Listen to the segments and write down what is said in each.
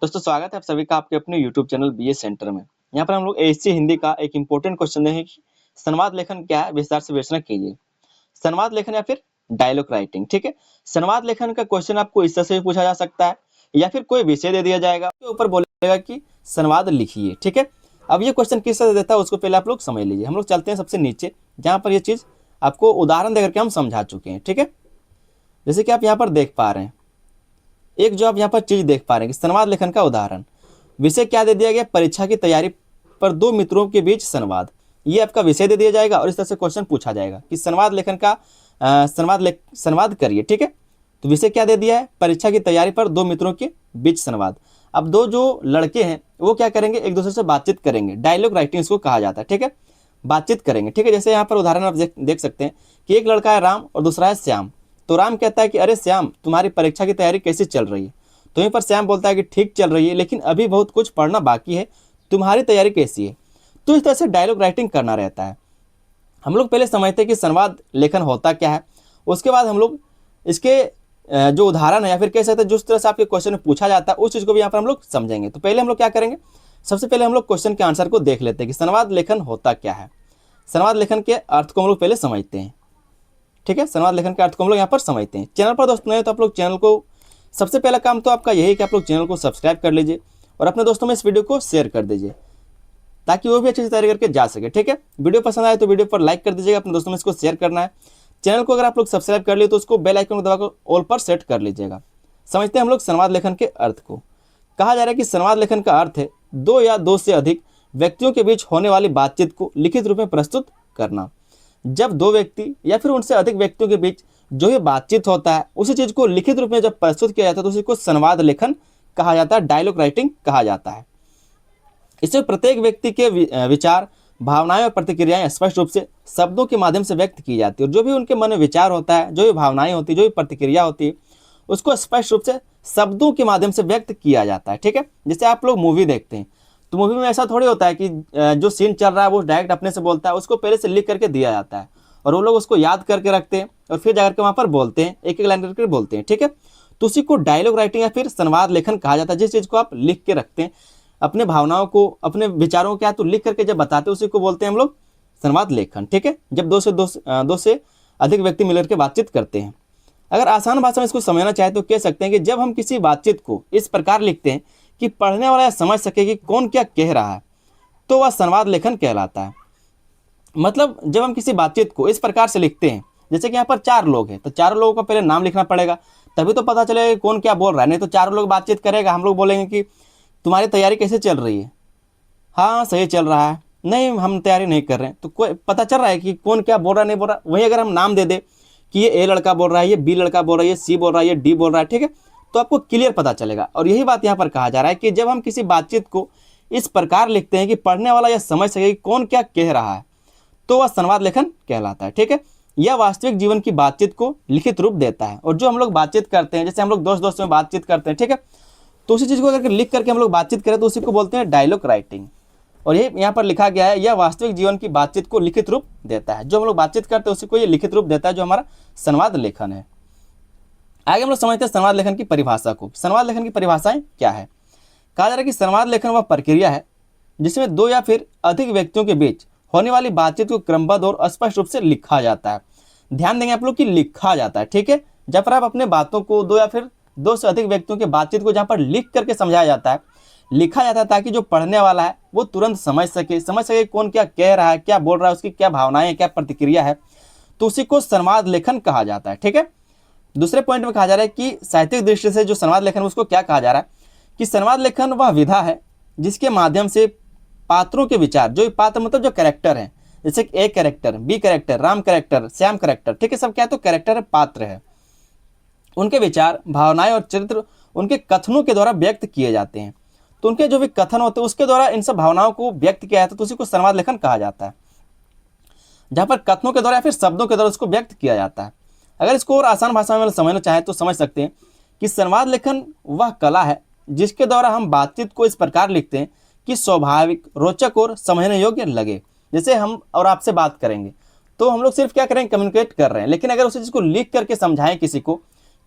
दोस्तों स्वागत है आप सभी का आपके अपने YouTube चैनल बीए सेंटर में। यहाँ पर हम लोग एएससी हिंदी का एक इम्पोर्टेंट क्वेश्चन है कि संवाद लेखन क्या है, विस्तार से विवेचना कीजिए। संवाद लेखन या फिर डायलॉग राइटिंग, ठीक है। संवाद लेखन का क्वेश्चन आपको इस तरह से भी पूछा जा सकता है या फिर कोई विषय दे दिया जाएगा, उसके ऊपर बोलेगा कि संवाद लिखिए, ठीक है। अब ये क्वेश्चन किस तरह से देता है उसको पहले आप लोग समझ लीजिए। हम लोग चलते हैं सबसे नीचे, जहाँ पर ये चीज आपको उदाहरण देकर के हम समझा चुके हैं, ठीक है। जैसे कि आप यहाँ पर देख पा रहे हैं, एक जो आप यहाँ पर चीज देख पा रहे हैं कि संवाद लेखन का उदाहरण, विषय क्या दे दिया गया, परीक्षा की तैयारी पर दो मित्रों के बीच संवाद। ये आपका विषय दे दिया जाएगा और इस तरह से क्वेश्चन पूछा जाएगा कि संवाद लेखन का संवाद करिए, ठीक है। तो विषय क्या दे दिया है, परीक्षा की तैयारी पर दो मित्रों के बीच संवाद। अब दो जो लड़के हैं वो क्या करेंगे, एक दूसरे से बातचीत करेंगे, डायलॉग राइटिंग इसको कहा जाता है, ठीक है। बातचीत करेंगे, ठीक है। जैसे यहाँ पर उदाहरण आप देख सकते हैं कि एक लड़का है राम और दूसरा है श्याम। तो राम कहता है कि अरे श्याम, तुम्हारी परीक्षा की तैयारी कैसी चल रही है। तो यहीं पर श्याम बोलता है कि ठीक चल रही है, लेकिन अभी बहुत कुछ पढ़ना बाकी है, तुम्हारी तैयारी कैसी है। तो इस तरह से डायलॉग राइटिंग करना रहता है। हम लोग पहले समझते हैं कि संवाद लेखन होता क्या है, उसके बाद हम लोग इसके जो उदाहरण है या फिर कह सकते हैं जिस तरह से आपके क्वेश्चन में पूछा जाता है उस चीज़ को भी यहाँ पर हम लोग समझेंगे। तो पहले हम लोग क्या करेंगे, सबसे पहले हम लोग क्वेश्चन के आंसर को देख लेते हैं कि संवाद लेखन होता क्या है। संवाद लेखन के अर्थ को हम लोग पहले समझते हैं, ठीक है। संवाद लेखन के अर्थ को हम लोग यहाँ पर समझते हैं। चैनल पर दोस्तों नए तो आप लोग चैनल को, सबसे पहला काम तो आपका यही कि आप लोग चैनल को सब्सक्राइब कर लीजिए और अपने दोस्तों में इस वीडियो को शेयर कर दीजिए ताकि वो भी अच्छे से तैयारी करके जा सके, ठीक है। वीडियो पसंद आए तो वीडियो पर लाइक कर दीजिएगा, अपने दोस्तों में इसको शेयर करना है। चैनल को अगर आप लोग सब्सक्राइब कर लिए तो उसको बेल आइकन को दबाकर ऑल पर सेट कर लीजिएगा। समझते हैं हम लोग संवाद लेखन के अर्थ को। कहा जा रहा है कि संवाद लेखन का अर्थ है दो या दो से अधिक व्यक्तियों के बीच होने वाली बातचीत को लिखित रूप में प्रस्तुत करना। जब दो व्यक्ति या फिर उनसे अधिक व्यक्तियों के बीच जो ये बातचीत होता है उसी चीज को लिखित रूप में जब प्रस्तुत किया जाता है तो उसी को संवाद लेखन कहा जाता है, डायलॉग राइटिंग कहा जाता है। इसमें प्रत्येक व्यक्ति के विचार, भावनाएं और प्रतिक्रियाएं स्पष्ट रूप से शब्दों के माध्यम से व्यक्त की जाती है और जो भी उनके मन में विचार होता है, जो भी भावनाएं होती है, जो भी प्रतिक्रिया होती है, उसको स्पष्ट रूप से शब्दों के माध्यम से व्यक्त किया जाता है, ठीक है। जैसे आप लोग मूवी देखते हैं तो मूवी में ऐसा थोड़ी होता है कि जो सीन चल रहा है वो डायरेक्ट अपने से बोलता है, उसको पहले से लिख करके दिया जाता है और वो लोग उसको याद करके रखते हैं और फिर जाकर के वहाँ पर बोलते हैं, एक एक लाइन करके बोलते हैं, ठीक है। तो उसी को डायलॉग राइटिंग या फिर संवाद लेखन कहा जाता है। जिस चीज़ को आप लिख के रखते हैं, अपने भावनाओं को, अपने विचारों को क्या तो लिख करके जब बताते हैं उसी को बोलते हैं हम लोग संवाद लेखन, ठीक है। जब दो से अधिक व्यक्ति मिलकर के बातचीत करते हैं। अगर आसान भाषा में इसको समझना चाहे तो कह सकते हैं कि जब हम किसी बातचीत को इस प्रकार लिखते हैं कि पढ़ने वाला समझ सके कि कौन क्या कह रहा है, तो वह संवाद लेखन कहलाता है। मतलब जब हम किसी बातचीत को इस प्रकार से लिखते हैं, जैसे कि यहाँ पर चार लोग हैं तो चारों लोगों का पहले नाम लिखना पड़ेगा, तभी तो पता चलेगा कौन क्या बोल रहा है। नहीं तो चारों लोग बातचीत करेगा, हम लोग बोलेंगे कि तुम्हारी तैयारी कैसे चल रही है, हाँ सही चल रहा है, नहीं हम तैयारी नहीं कर रहे हैं। तो कोई पता चल रहा है कि कौन क्या बोल रहा है, नहीं बोल रहा। वहीं अगर हम नाम दे दे कि ये ए लड़का बोल रहा है, ये बी लड़का बोल रहा है, ये सी बोल रहा है, ये डी बोल रहा है, ठीक है, तो आपको क्लियर पता चलेगा। और यही बात यहाँ पर कहा जा रहा है कि जब हम किसी बातचीत को इस प्रकार लिखते हैं कि पढ़ने वाला यह समझ सके कि कौन क्या कह रहा है, तो वह संवाद लेखन कहलाता है, ठीक है। यह वास्तविक जीवन की बातचीत को लिखित रूप देता है। और जो हम लोग बातचीत करते हैं, जैसे हम लोग दोस्त में बातचीत करते हैं, ठीक है, तो उसी चीज़ को अगर लिख करके हम लोग बातचीत करें तो उसी को बोलते हैं डायलॉग राइटिंग। और ये यहाँ पर लिखा गया है, यह वास्तविक जीवन की बातचीत को लिखित रूप देता है। जो हम लोग बातचीत करते हैं उसी को ये लिखित रूप देता है, जो हमारा संवाद लेखन है। आगे हम लोग समझते हैं संवाद लेखन की परिभाषा को। संवाद लेखन की परिभाषाएं क्या है। कहा जा रहा है कि संवाद लेखन वह प्रक्रिया है जिसमें दो या फिर अधिक व्यक्तियों के बीच होने वाली बातचीत को क्रमबद्ध और स्पष्ट रूप से लिखा जाता है। ध्यान देंगे आप लोग कि लिखा जाता है, ठीक है। जब पर आप अपने बातों को दो या फिर दो से अधिक व्यक्तियों के बातचीत को जहाँ पर लिख करके समझाया जाता है, लिखा जाता है, ताकि जो पढ़ने वाला है वो तुरंत समझ सके कौन क्या कह रहा है, क्या बोल रहा है, उसकी क्या भावनाएं, क्या प्रतिक्रिया है, तो उसी को संवाद लेखन कहा जाता है, ठीक है। दूसरे पॉइंट में कहा जा रहा है कि साहित्यिक दृष्टि से जो संवाद लेखन उसको क्या कहा जा रहा है कि संवाद लेखन वह विधा है जिसके माध्यम से पात्रों के विचार, जो पात्र मतलब जो कैरेक्टर है, जैसे A character, B character, Ram character, Shyam character, ठीक है, सब क्या है तो कैरेक्टर है, पात्र है, उनके विचार, भावनाएं और चरित्र उनके कथनों के द्वारा व्यक्त किए जाते हैं। तो उनके जो भी कथन होते हैं उसके द्वारा इन सब भावनाओं को व्यक्त किया जाता है, तो उसी को संवाद लेखन कहा जाता है, जहाँ पर कथनों के द्वारा या फिर शब्दों के द्वारा उसको व्यक्त किया जाता है। अगर इसको और आसान भाषा में समझना चाहें तो समझ सकते हैं कि संवाद लेखन वह कला है जिसके द्वारा हम बातचीत को इस प्रकार लिखते हैं कि स्वाभाविक, रोचक और समझने योग्य लगे। जैसे हम और आपसे बात करेंगे तो हम लोग सिर्फ क्या करेंगे, कम्युनिकेट कर रहे हैं, लेकिन अगर उसी चीज़ को लिख करके समझाएं किसी को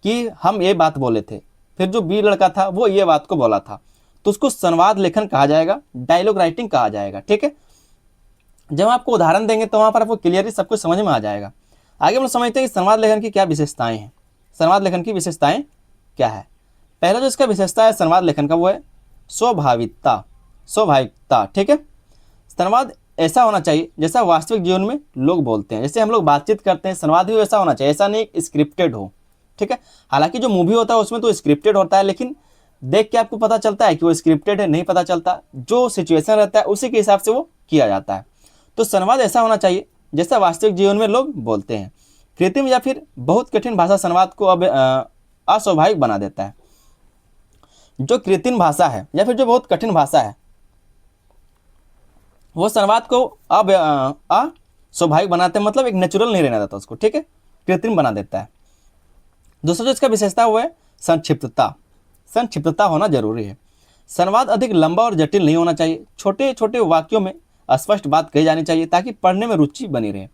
कि हम ये बात बोले थे, फिर जो बी लड़का था वो ये बात को बोला था, तो उसको संवाद लेखन कहा जाएगा, डायलॉग राइटिंग कहा जाएगा। ठीक है, जब हम आपको उदाहरण देंगे तो वहां पर आपको क्लियरली सब कुछ समझ में आ जाएगा। आगे हम लोग समझते हैं कि संवाद लेखन की क्या विशेषताएं हैं। संवाद लेखन की विशेषताएं क्या है? पहला जो इसका विशेषता है संवाद लेखन का वो है स्वाभाविकता। स्वाभाविकता, ठीक है। संवाद ऐसा होना चाहिए जैसा वास्तविक जीवन में लोग बोलते हैं। जैसे हम लोग बातचीत करते हैं, संवाद भी वैसा होना चाहिए, ऐसा नहीं स्क्रिप्टेड हो। ठीक है, हालांकि जो मूवी होता है उसमें तो स्क्रिप्टेड होता है, लेकिन देख के आपको पता चलता है कि वो स्क्रिप्टेड है, नहीं पता चलता। जो सिचुएशन रहता है उसी के हिसाब से वो किया जाता है। तो संवाद ऐसा होना चाहिए जैसा वास्तविक जीवन में लोग बोलते हैं। कृत्रिम या फिर बहुत कठिन भाषा संवाद को अब अस्वाभाविक बना देता है। जो कृत्रिम भाषा है या फिर जो बहुत कठिन भाषा है वो संवाद को अब अस्वाभाविक बनाते हैं, मतलब एक नेचुरल नहीं रहने देता उसको। ठीक है, कृत्रिम बना देता है। दूसरा जो इसका विशेषता वो है संक्षिप्तता। संक्षिप्तता होना जरूरी है। संवाद अधिक लंबा और जटिल नहीं होना चाहिए। छोटे छोटे वाक्यों में स्पष्ट बात कही जानी चाहिए ताकि पढ़ने में रुचि बनी रहे।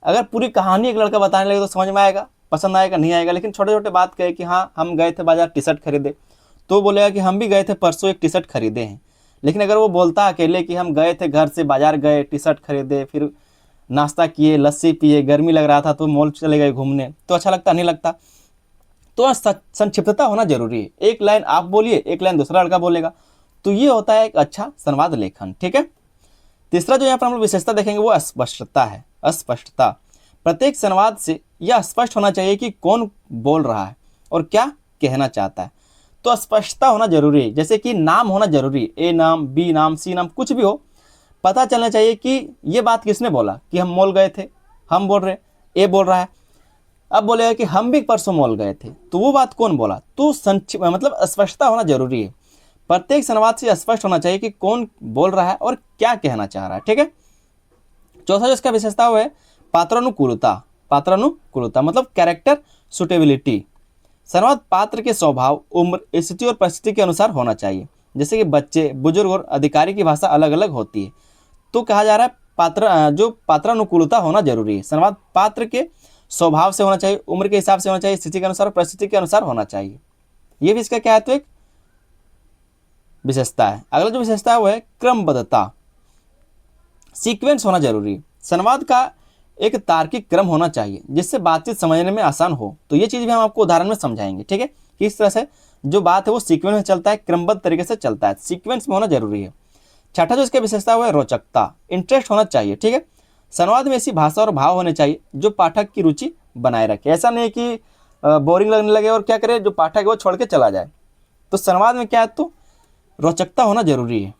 अगर पूरी कहानी एक लड़का बताने लगे तो समझ में आएगा, पसंद आएगा, नहीं आएगा। लेकिन छोटे छोटे बात कहे कि हाँ हम गए थे बाजार टी शर्ट खरीदे, तो बोलेगा कि हम भी गए थे परसों एक टी शर्ट खरीदे हैं। लेकिन अगर वो बोलता अकेले कि हम गए थे, घर से बाजार गए, टी शर्ट खरीदे, फिर नाश्ता किए, लस्सी पिए, गर्मी लग रहा था तो मॉल चले गए घूमने, तो अच्छा लगता नहीं लगता। तो संक्षिप्तता होना जरूरी है। एक लाइन आप बोलिए, एक लाइन दूसरा लड़का बोलेगा, तो ये होता है एक अच्छा संवाद लेखन। ठीक है, तीसरा जो यहाँ पर हम लोग विशेषता देखेंगे वो अस्पष्टता है। अस्पष्टता, प्रत्येक संवाद से यह स्पष्ट होना चाहिए कि कौन बोल रहा है और क्या कहना चाहता है। तो स्पष्टता होना जरूरी है। जैसे कि नाम होना जरूरी है, ए नाम, बी नाम, सी नाम, कुछ भी हो, पता चलना चाहिए कि ये बात किसने बोला, कि हम मॉल गए थे, हम बोल रहे, ए बोल रहा है। अब बोलेगा कि हम भी परसों मॉल गए थे, तो वो बात कौन बोला। तो संक्षिप्त मतलब स्पष्टता होना जरूरी है। प्रत्येक संवाद से स्पष्ट होना चाहिए कि कौन बोल रहा है और क्या कहना चाह रहा है। ठीक है, चौथा जो इसका विशेषता वो है पात्रानुकूलता। पात्रानुकूलता मतलब कैरेक्टर सुटेबिलिटी। संवाद पात्र के स्वभाव, उम्र, स्थिति और परिस्थिति के अनुसार होना चाहिए। जैसे कि बच्चे, बुजुर्ग और अधिकारी की भाषा अलग अलग होती है, तो कहा जा रहा है जो पात्रानुकूलता होना जरूरी है। संवाद पात्र के स्वभाव से होना चाहिए, उम्र के हिसाब से होना चाहिए, स्थिति के अनुसार, परिस्थिति के अनुसार होना चाहिए। ये भी इसका क्या है, तो एक विशेषता है। अगला जो विशेषता है वो है क्रमबद्धता। सीक्वेंस होना जरूरी है। संवाद का एक तार्किक क्रम होना चाहिए जिससे बातचीत समझने में आसान हो। तो ये चीज भी हम आपको उदाहरण में समझाएंगे। ठीक है, किस तरह से जो बात है वो सीक्वेंस में चलता है, क्रमबद्ध तरीके से चलता है, सीक्वेंस में होना जरूरी है। छठा जो इसका विशेषता है रोचकता, इंटरेस्ट होना चाहिए। ठीक है, संवाद में ऐसी भाषा और भाव होने चाहिए जो पाठक की रुचि बनाए रखे। ऐसा नहीं कि बोरिंग लगने लगे और क्या करे, जो पाठक है वो छोड़ के चला जाए। तो संवाद में क्या है, तो रोचकता होना जरूरी है।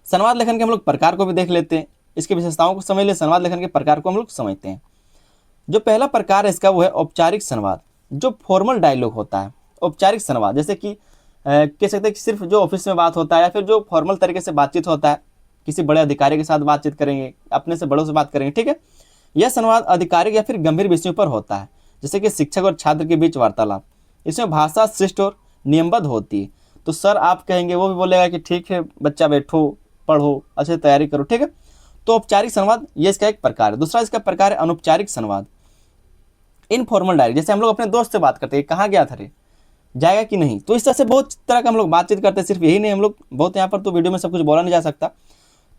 संवाद लेखन के हम लोग प्रकार को भी देख लेते हैं, इसकी विशेषताओं को समझ ले। संवाद लेखन के प्रकार को हम लोग समझते हैं। जो पहला प्रकार है इसका वो है औपचारिक संवाद, जो फॉर्मल डायलॉग होता है। औपचारिक संवाद जैसे कि कह सकते हैं कि सिर्फ जो ऑफिस में बात होता है या फिर जो फॉर्मल तरीके से बातचीत होता है, किसी बड़े अधिकारी के साथ बातचीत करेंगे, अपने से बड़ों से बात करेंगे। ठीक है, यह संवाद आधिकारिक या फिर गंभीर विषयों पर होता है, जैसे कि शिक्षक और छात्र के बीच वार्तालाप। इसमें भाषा शिष्ट और नियमबद्ध होती है। तो सर आप कहेंगे, वो भी बोलेगा कि ठीक है बच्चा बैठो, पढ़ो, अच्छे तैयारी करो। ठीक है, तो औपचारिक संवाद ये इसका एक प्रकार है। दूसरा इसका प्रकार है अनौपचारिक संवाद, इनफॉर्मल डायलॉग। जैसे हम लोग अपने दोस्त से बात करते हैं, कहाँ गया था रे, जाएगा कि नहीं। तो इस तरह से बहुत तरह का हम लोग बातचीत करते हैं। सिर्फ यही नहीं, हम लोग बहुत यहाँ पर तो वीडियो में सब कुछ बोला नहीं जा सकता,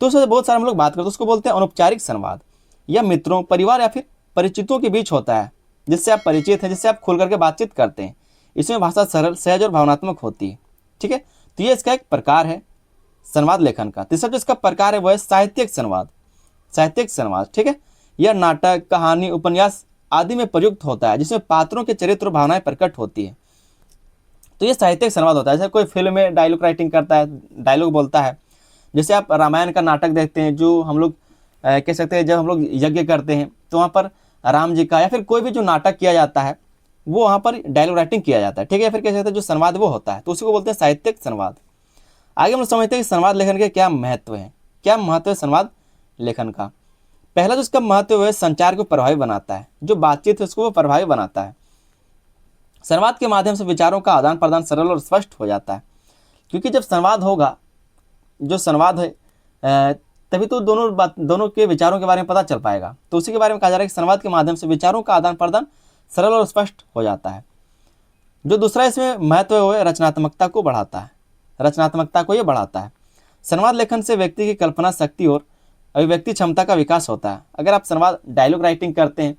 तो उससे बहुत सारे हम लोग बात करते हैं, उसको बोलते हैं अनौपचारिक संवाद। यह मित्रों, परिवार या फिर परिचितों के बीच होता है, जिससे आप परिचित हैं, जिससे आप खुल करके बातचीत करते हैं। इसमें भाषा सरल, सहज और भावनात्मक होती है। ठीक है, तो ये इसका एक प्रकार है संवाद लेखन का। तीसरा जो इसका प्रकार है वह है साहित्यिक संवाद। साहित्यिक संवाद, ठीक है, यह नाटक, कहानी, उपन्यास आदि में प्रयुक्त होता है, जिसमें पात्रों के चरित्र और भावनाएं प्रकट होती है। तो ये साहित्यिक संवाद होता है। जैसे कोई फिल्म में डायलॉग राइटिंग करता है, डायलॉग बोलता है। जैसे आप रामायण का नाटक देखते हैं, जो हम लोग कह सकते हैं जब हम लोग यज्ञ करते हैं तो वहाँ पर राम जी का या फिर कोई भी जो नाटक किया जाता है वो वहाँ पर डायलॉग राइटिंग किया जाता है। ठीक है, फिर कह सकते हैं जो संवाद वो होता है, तो उसी को बोलते हैं साहित्यिक संवाद। आगे हम लोग समझते हैं कि संवाद लेखन के क्या महत्व है। क्या महत्व है संवाद लेखन का? पहला जो इसका महत्व है, संचार को प्रभावी बनाता है। जो बातचीत है उसको वो प्रभावी बनाता है। संवाद के माध्यम से विचारों का आदान प्रदान सरल और स्पष्ट हो जाता है, क्योंकि जब संवाद होगा, जो संवाद है तभी तो दोनों के विचारों के बारे में पता चल पाएगा। तो उसी के बारे में कहा जा रहा है कि संवाद के माध्यम से विचारों का आदान प्रदान सरल और स्पष्ट हो जाता है। जो दूसरा इसमें महत्व है वो है रचनात्मकता को बढ़ाता है, रचनात्मकता को ये बढ़ाता है। संवाद लेखन से व्यक्ति की कल्पना शक्ति और अभिव्यक्ति क्षमता का विकास होता है। अगर आप संवाद डायलॉग राइटिंग करते हैं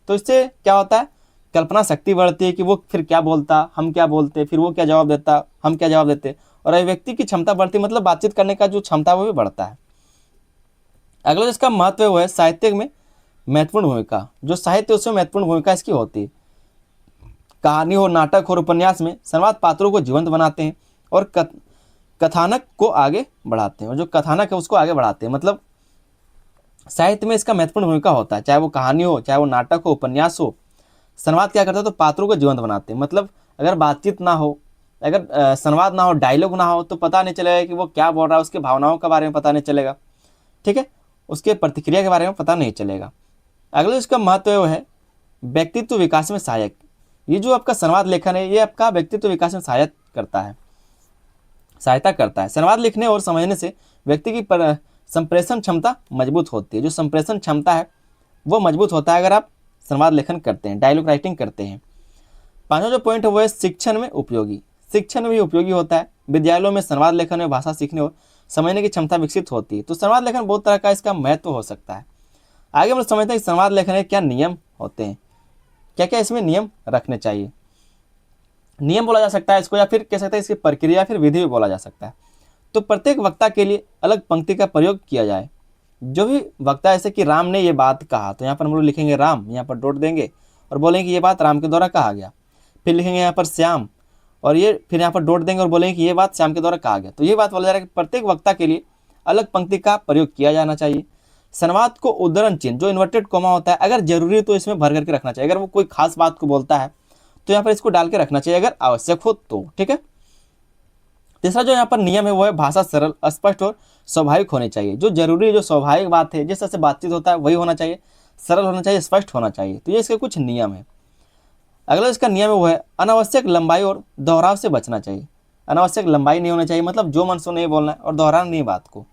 तो इससे क्या होता है, कल्पना शक्ति बढ़ती है कि वो फिर क्या बोलता, हम क्या बोलते, फिर वो क्या जवाब देता, हम क्या जवाब देते, और अभिव्यक्ति की क्षमता बढ़ती, मतलब बातचीत करने का जो क्षमता है वो भी बढ़ता है। अगला जिसका महत्व है वो है साहित्य में महत्वपूर्ण भूमिका। जो साहित्य उसमें महत्वपूर्ण भूमिका इसकी होती है। कहानी हो, नाटक और उपन्यास में संवाद पात्रों को जीवंत बनाते हैं और कथानक को आगे बढ़ाते हैं, और जो कथानक है उसको आगे बढ़ाते हैं। मतलब साहित्य में इसका महत्वपूर्ण भूमिका होता है, चाहे वो कहानी हो, चाहे वो नाटक हो, उपन्यास हो। संवाद क्या करता है, तो पात्रों को जीवंत बनाते हैं। मतलब अगर बातचीत ना हो, अगर संवाद ना हो, डायलॉग ना हो, तो पता नहीं चलेगा कि वो क्या बोल रहा है, उसके भावनाओं के बारे में पता नहीं चलेगा, ठीक है, उसके प्रतिक्रिया के बारे में पता नहीं चलेगा। अगला इसका महत्व है वो है व्यक्तित्व विकास में सहायक। ये जो आपका संवाद लेखन है ये आपका व्यक्तित्व विकास में सहायता करता है। संवाद लिखने और समझने से व्यक्ति की संप्रेषण क्षमता मजबूत होती है। जो संप्रेषण क्षमता है वो मजबूत होता है अगर आप संवाद लेखन करते हैं, डायलॉग राइटिंग करते हैं। पांचवा जो पॉइंट है वो है शिक्षण में उपयोगी। शिक्षण में भी उपयोगी होता है। विद्यालयों में संवाद लेखन में भाषा सीखने और समझने की क्षमता विकसित होती है। तो संवाद लेखन बहुत तरह का इसका महत्व हो सकता है। आगे हम लोग समझते हैं कि संवाद लेखन के क्या नियम होते हैं, क्या क्या इसमें नियम रखने चाहिए। नियम बोला जा सकता है इसको, या फिर कह सकते हैं इसकी प्रक्रिया, फिर विधि भी बोला जा सकता है। तो प्रत्येक वक्ता के लिए अलग पंक्ति का प्रयोग किया जाए। जो भी वक्ता, जैसे कि राम ने ये बात कहा, तो यहाँ पर हम लोग लिखेंगे राम, यहाँ पर डॉट देंगे और बोलेंगे कि ये बात राम के द्वारा कहा गया। फिर लिखेंगे यहाँ पर श्याम, और ये फिर यहाँ पर डॉट देंगे और बोलेंगे कि ये बात श्याम के द्वारा कहा गया। तो ये बात बोला जा रहा है कि प्रत्येक वक्ता के लिए अलग पंक्ति का प्रयोग किया जाना चाहिए। संवाद को उद्धरण चिन्ह, जो इन्वर्टेड कोमा होता है, अगर जरूरी है तो इसमें भर करके रखना चाहिए। अगर वो कोई खास बात को बोलता है तो यहाँ पर इसको डाल के रखना चाहिए अगर आवश्यक हो तो, ठीक है। तीसरा जो यहाँ पर नियम है वो है भाषा सरल, स्पष्ट और स्वाभाविक होनी चाहिए। जो जरूरी, जो स्वाभाविक बात है, जिस तरह से बातचीत होता है वही होना चाहिए, सरल होना चाहिए, स्पष्ट होना चाहिए। तो ये इसके कुछ नियम है। अगला इसका नियम है वो है अनावश्यक लंबाई और दोहराव से बचना चाहिए। अनावश्यक लंबाई नहीं होना चाहिए, मतलब जो मन सो नहीं बोलना है, और दोहराना नहीं बात को।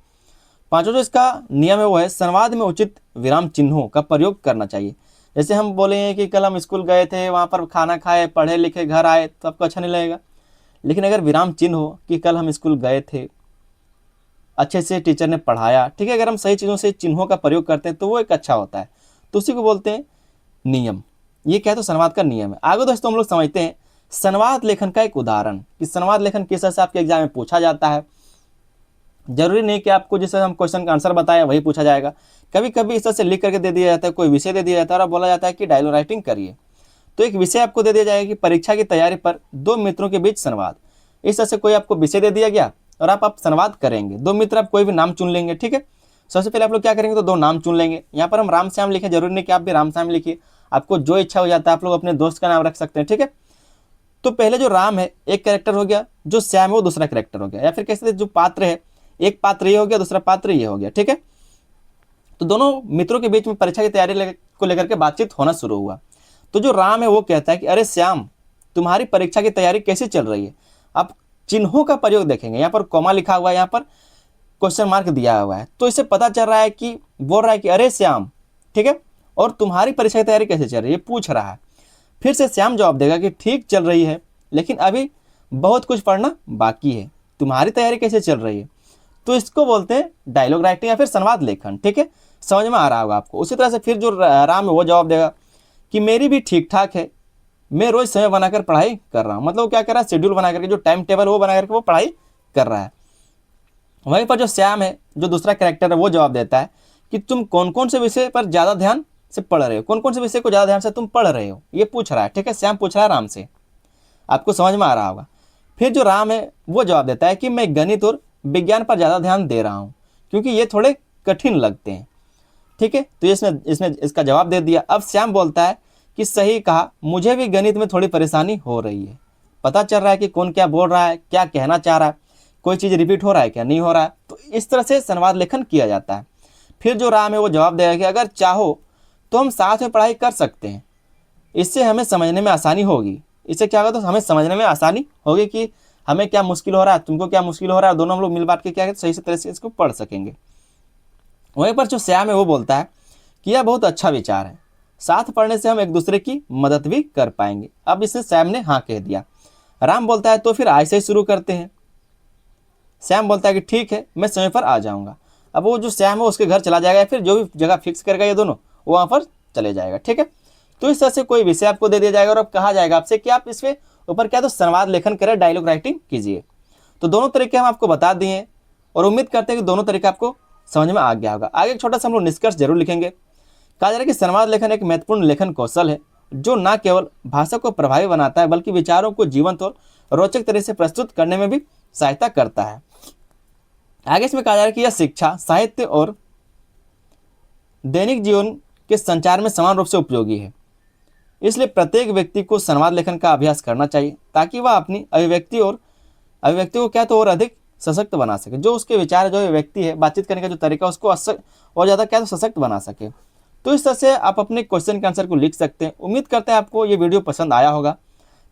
पांचवा जो इसका नियम है वो है संवाद में उचित विराम चिन्हों का प्रयोग करना चाहिए। जैसे हम बोलेंगे कि कल हम स्कूल गए थे, वहाँ पर खाना खाए, पढ़े लिखे, घर आए, तो आपको अच्छा नहीं लगेगा। लेकिन अगर विराम चिन्ह हो कि कल हम स्कूल गए थे, अच्छे से टीचर ने पढ़ाया, ठीक है, अगर हम सही चीज़ों से चिन्हों का प्रयोग करते हैं तो वो एक अच्छा होता है। तो उसी को बोलते हैं नियम। ये क्या है, तो संवाद का नियम है। आगे दोस्तों हम लोग समझते हैं संवाद लेखन का एक उदाहरण, कि संवाद लेखन किस तरह से आपके एग्जाम में पूछा जाता है। जरूरी नहीं कि आपको जिस तरह हम क्वेश्चन का आंसर बताया वही पूछा जाएगा। कभी कभी इस तरह से लिख करके दे दिया जाता है, कोई विषय दे दिया जाता है और बोला जाता है कि डायलॉग राइटिंग करिए। तो एक विषय आपको दे दिया जाएगा कि परीक्षा की तैयारी पर दो मित्रों के बीच संवाद। इस तरह से कोई आपको विषय दे दिया गया और आप संवाद करेंगे। दो मित्र, आप कोई भी नाम चुन लेंगे, ठीक है। सबसे पहले आप लोग क्या करेंगे, तो दो नाम चुन लेंगे। यहाँ पर हम राम श्याम लिखें, जरूरी नहीं कि आप भी राम श्याम लिखिए, आपको जो इच्छा हो जाता है आप लोग अपने दोस्त का नाम रख सकते हैं, ठीक है। तो पहले जो राम है एक कैरेक्टर हो गया, जो श्याम है वो दूसरा कैरेक्टर हो गया, या फिर कैसे जो पात्र है, एक पात्र ये हो गया, दूसरा पात्र ये हो गया, ठीक है। तो दोनों मित्रों के बीच में परीक्षा की तैयारी को लेकर के बातचीत होना शुरू हुआ। तो जो राम है वो कहता है कि अरे श्याम, तुम्हारी परीक्षा की तैयारी कैसी चल रही है। आप चिन्हों का प्रयोग देखेंगे, यहाँ पर कॉमा लिखा हुआ है, यहाँ पर क्वेश्चन मार्क दिया हुआ है, तो इससे पता चल रहा है कि बोल रहा है कि अरे श्याम, ठीक है, और तुम्हारी परीक्षा की तैयारी कैसे चल रही है, पूछ रहा है। फिर से श्याम जवाब देगा कि ठीक चल रही है, लेकिन अभी बहुत कुछ पढ़ना बाकी है। तुम्हारी तैयारी कैसे चल रही है। तो इसको बोलते हैं डायलॉग राइटिंग या फिर संवाद लेखन, ठीक है। समझ में आ रहा होगा आपको। उसी तरह से फिर जो राम है वो जवाब देगा कि मेरी भी ठीक ठाक है, मैं रोज समय बनाकर पढ़ाई कर रहा हूँ। मतलब वो क्या कर रहा है, शेड्यूल बना करके, जो टाइम टेबल वो बना करके वो पढ़ाई कर रहा है। वहीं पर जो श्याम है, जो दूसरा कैरेक्टर है, वो जवाब देता है कि तुम कौन कौन से विषय पर ज़्यादा ध्यान से पढ़ रहे हो, कौन कौन से विषय को ज़्यादा ध्यान से तुम पढ़ रहे हो, ये पूछ रहा है, ठीक है। श्याम पूछ रहा है राम से, आपको समझ में आ रहा होगा। फिर जो राम है वो जवाब देता है कि मैं गणित और विज्ञान पर ज़्यादा ध्यान दे रहा हूँ, क्योंकि ये थोड़े कठिन लगते हैं, ठीक है। तो इसमें इसका जवाब दे दिया। अब श्याम बोलता है कि सही कहा, मुझे भी गणित में थोड़ी परेशानी हो रही है। पता चल रहा है कि कौन क्या बोल रहा है, क्या कहना चाह रहा है, कोई चीज़ रिपीट हो रहा है क्या नहीं हो रहा है। तो इस तरह से संवाद लेखन किया जाता है। फिर जो राम है वो जवाब देगा कि अगर चाहो तो हम साथ में पढ़ाई कर सकते हैं, इससे हमें समझने में आसानी होगी। इससे क्या होगा, तो हमें समझने में आसानी होगी कि हमें क्या मुश्किल हो रहा है, तुमको क्या मुश्किल हो रहा है, दोनों हम लोग मिल बांट के क्या सही से तरह से इसको पढ़ सकेंगे। वहीं पर जो श्याम है वो बोलता है कि यह बहुत अच्छा विचार है, साथ पढ़ने से हम एक दूसरे की मदद भी कर पाएंगे। अब इससे श्याम ने हाँ कह दिया। राम बोलता है तो फिर आज से ही शुरू करते हैं। श्याम बोलता है कि ठीक है, मैं समय पर आ जाऊंगा। अब वो जो श्याम है उसके घर चला जाएगा, या फिर जो भी जगह फिक्स करेगा ये दोनों, वो वहां पर चले जाएगा। ठीक है, तो इस तरह से कोई विषय आपको दे दिया जाएगा और अब कहा जाएगा आपसे कि आप इसमें ऊपर क्या तो संवाद लेखन करें, डायलॉग राइटिंग कीजिए। तो दोनों तरीके हम आपको बता दिए हैं और उम्मीद करते हैं कि दोनों तरीके आपको समझ में आ गया होगा। आगे एक छोटा सा हम लोग निष्कर्ष जरूर लिखेंगे। कहा जा रहा है कि संवाद लेखन एक महत्वपूर्ण लेखन कौशल है जो न केवल भाषा को प्रभावी बनाता है बल्कि विचारों को जीवंत और रोचक तरह से प्रस्तुत करने में भी सहायता करता है। आगे इसमें कहा जा रहा है कि यह शिक्षा, साहित्य और दैनिक जीवन के संचार में समान रूप से उपयोगी है। इसलिए प्रत्येक व्यक्ति को संवाद लेखन का अभ्यास करना चाहिए ताकि वह अपनी अभिव्यक्ति को क्या तो और अधिक सशक्त बना सके। जो उसके विचार, जो व्यक्ति है, बातचीत करने का जो तरीका, उसको और ज़्यादा क्या तो सशक्त बना सके। तो इस तरह से आप अपने क्वेश्चन के आंसर को लिख सकते हैं। उम्मीद करते हैं आपको ये वीडियो पसंद आया होगा।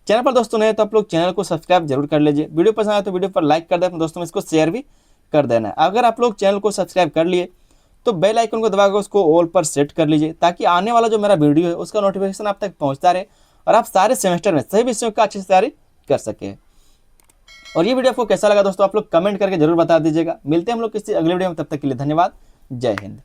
चैनल पर दोस्तों नए तो आप लोग चैनल को सब्सक्राइब जरूर कर लीजिए। वीडियो पसंद आया तो वीडियो पर लाइक कर दें, अपने दोस्तों में इसको शेयर भी कर देना है। अगर आप लोग चैनल को सब्सक्राइब कर लिए तो बेल आइकन को दबाकर उसको ऑल पर सेट कर लीजिए ताकि आने वाला जो मेरा वीडियो है उसका नोटिफिकेशन आप तक पहुंचता रहे और आप सारे सेमेस्टर में सभी विषयों का अच्छे से तैयारी कर सके। और ये वीडियो आपको कैसा लगा दोस्तों, आप लोग कमेंट करके जरूर बता दीजिएगा। मिलते हैं हम लोग किसी अगले वीडियो में, तब तक के लिए धन्यवाद। जय हिंद।